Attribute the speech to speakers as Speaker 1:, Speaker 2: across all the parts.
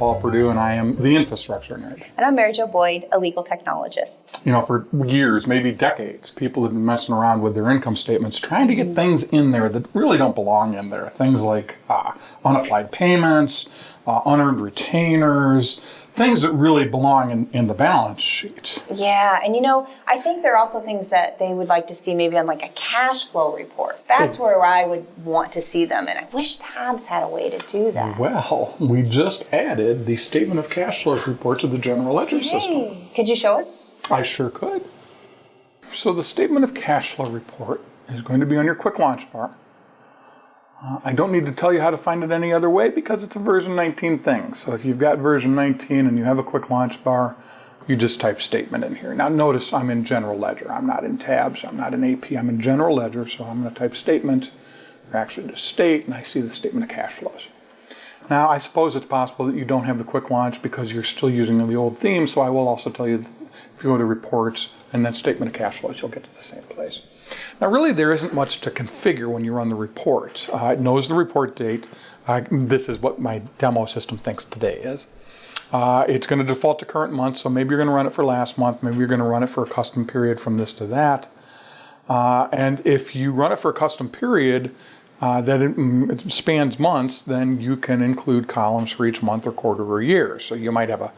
Speaker 1: Paul Perdue, and I am the infrastructure nerd.
Speaker 2: And I'm Mary Jo Boyd, a legal technologist.
Speaker 1: You know, for years, maybe decades, people have been messing around with their income statements, trying to get things in there that really don't belong in there. Things like unapplied payments, unearned retainers, things that really belong in the balance sheet.
Speaker 2: Yeah, and you know, I think there are also things that they would like to see maybe on like a cash flow report. That's where I would want to see them, and I wish Tabs had a way to do that.
Speaker 1: Well, we just added the statement of cash flows report to the general ledger system.
Speaker 2: Could you show us?
Speaker 1: I sure could. So the statement of cash flow report is going to be on your quick launch bar. I don't need to tell you how to find it any other way because it's a version 19 thing. So if you've got version 19 and you have a quick launch bar, you just type statement in here. Now notice I'm in general ledger. I'm not in tabs. I'm not in AP. I'm in general ledger. So I'm going to type statement, or actually just state, and I see the statement of cash flows. Now I suppose it's possible that you don't have the quick launch because you're still using the old theme. So I will also tell you, if you go to reports and then statement of cash flows, you'll get to the same place. Now, really, there isn't much to configure when you run the report. It knows the report date. This is what my demo system thinks today is. It's going to default to current month, so maybe you're going to run it for last month. Maybe you're going to run it for a custom period from this to that. And if you run it for a custom period that it spans months, then you can include columns for each month or quarter or year. So you might have a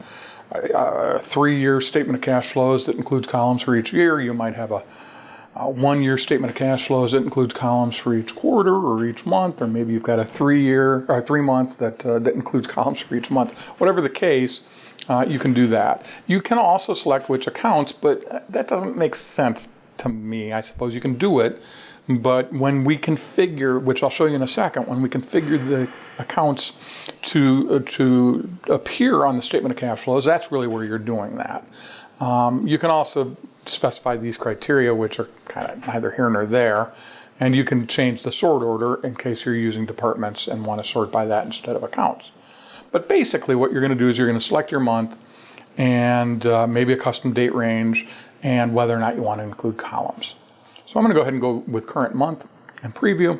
Speaker 1: 3-year statement of cash flows that includes columns for each year. You might have a 1-year statement of cash flows that includes columns for each quarter or each month, or maybe you've got a 3-month that includes columns for each month. Whatever the case, you can do that. You can also select which accounts, but that doesn't make sense to me. I suppose you can do it, but when we configure, which I'll show you in a second, when we configure the accounts to appear on the statement of cash flows, that's really where you're doing that. You can also specify these criteria, which are kind of neither here nor there, and you can change the sort order in case you're using departments and want to sort by that instead of accounts. But basically what you're going to do is you're going to select your month and maybe a custom date range and whether or not you want to include columns. So I'm going to go ahead and go with current month and preview.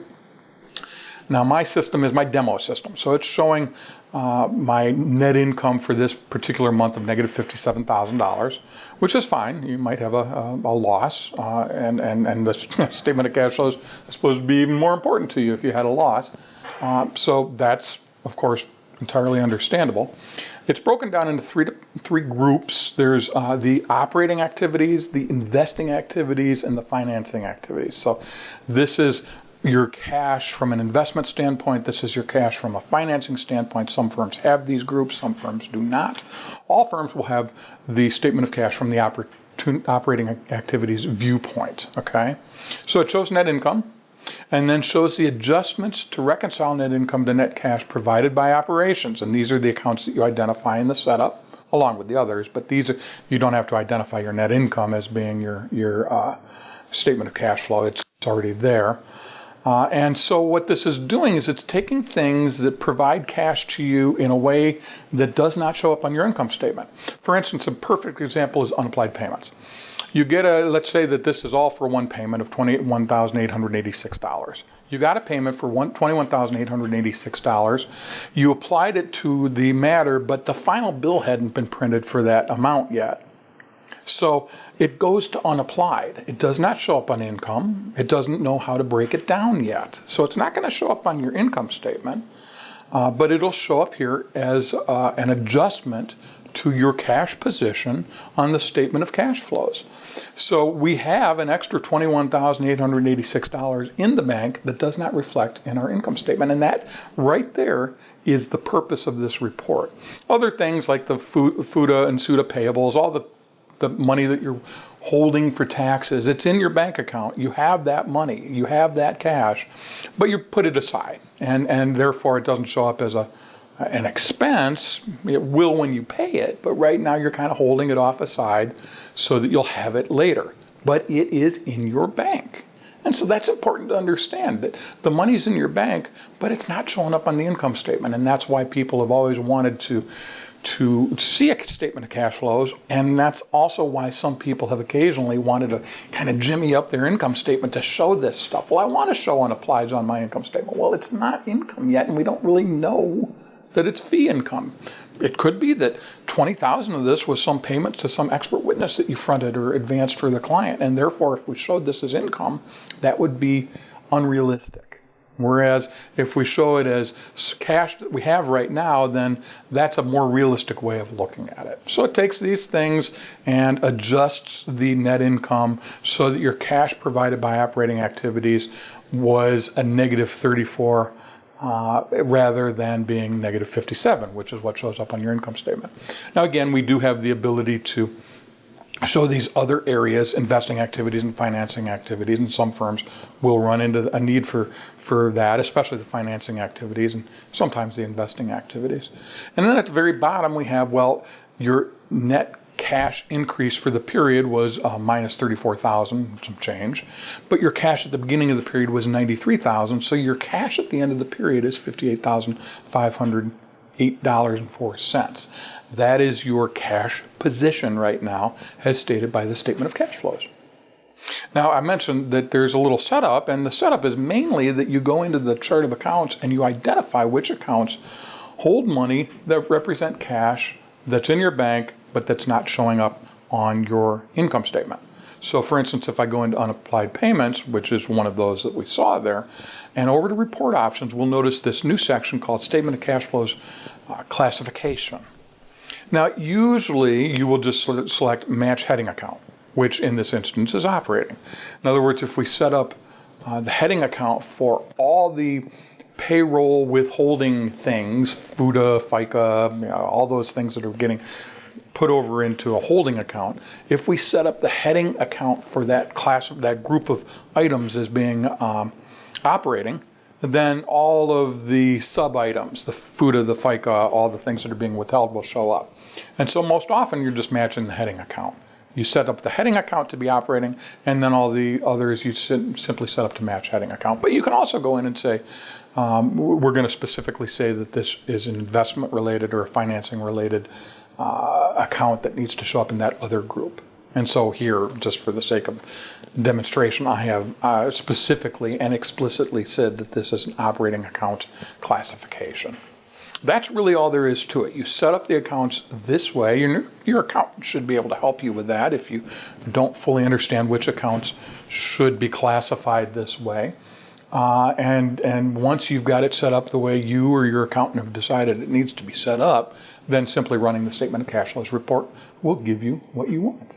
Speaker 1: Now my system is my demo system, so it's showing my net income for this particular month of negative $57,000, which is fine. You might have a loss, and the statement of cash flows is supposed to be even more important to you if you had a loss. So that's, of course, entirely understandable. It's broken down into three groups. There's the operating activities, the investing activities, and the financing activities. So this is your cash from an investment standpoint. This is your cash from a financing standpoint. Some firms have these groups, some firms do not. All firms will have the statement of cash from the operating activities viewpoint, okay? So it shows net income and then shows the adjustments to reconcile net income to net cash provided by operations. And these are the accounts that you identify in the setup along with the others, but these are, you don't have to identify your net income as being your statement of cash flow. It's already there. And so what this is doing is it's taking things that provide cash to you in a way that does not show up on your income statement. For instance, a perfect example is unapplied payments. You get let's say that this is all for one payment of $21,886. You got a payment for $21,886. You applied it to the matter, but the final bill hadn't been printed for that amount yet. So it goes to unapplied. It does not show up on income. It doesn't know how to break it down yet. So it's not going to show up on your income statement, but it'll show up here as an adjustment to your cash position on the statement of cash flows. So we have an extra $21,886 in the bank that does not reflect in our income statement. And that right there is the purpose of this report. Other things like the FUTA and SUTA payables, all the money that you're holding for taxes, it's in your bank account. You have that money, you have that cash, but you put it aside, and therefore it doesn't show up as an expense. It will when you pay it, but right now you're kind of holding it off aside so that you'll have it later. But it is in your bank. And so that's important to understand, that the money's in your bank, but it's not showing up on the income statement. And that's why people have always wanted to see a statement of cash flows, and that's also why some people have occasionally wanted to kind of jimmy up their income statement to show this stuff. Well, I want to show unapplieds on my income statement. Well, it's not income yet, and we don't really know that it's fee income. it could be that 20,000 of this was some payment to some expert witness that you fronted or advanced for the client, and therefore if we showed this as income, that would be unrealistic. Whereas if we show it as cash that we have right now, then that's a more realistic way of looking at it. So it takes these things and adjusts the net income so that your cash provided by operating activities was a negative 34 rather than being negative 57, which is what shows up on your income statement. Now again, we do have the ability to show these other areas, investing activities and financing activities, and some firms will run into a need for that, especially the financing activities and sometimes the investing activities. And then at the very bottom we have, well, your net cash increase for the period was minus 34,000, some change, but your cash at the beginning of the period was 93,000, so your cash at the end of the period is $58,508.04. That is your cash position right now, as stated by the statement of cash flows. Now, I mentioned that there's a little setup, and the setup is mainly that you go into the chart of accounts and you identify which accounts hold money that represent cash that's in your bank, but that's not showing up on your income statement. So for instance, if I go into unapplied payments, which is one of those that we saw there, and over to report options, we'll notice this new section called Statement of Cash Flows Classification. Now, usually you will just select Match Heading Account, which in this instance is operating. In other words, if we set up the heading account for all the payroll withholding things, FUTA, FICA, all those things that are getting put over into a holding account, if we set up the heading account for that class, that group of items as being operating, then all of the sub-items, the FUTA, the FICA, all the things that are being withheld will show up. And so most often you're just matching the heading account. You set up the heading account to be operating, and then all the others you simply set up to match heading account. But you can also go in and say, we're going to specifically say that this is an investment related or a financing related account that needs to show up in that other group. And so here, just for the sake of demonstration, I have specifically and explicitly said that this is an operating account classification. That's really all there is to it. You set up the accounts this way. Your accountant should be able to help you with that if you don't fully understand which accounts should be classified this way. And once you've got it set up the way you or your accountant have decided it needs to be set up, then simply running the Statement of Cash Flows report will give you what you want.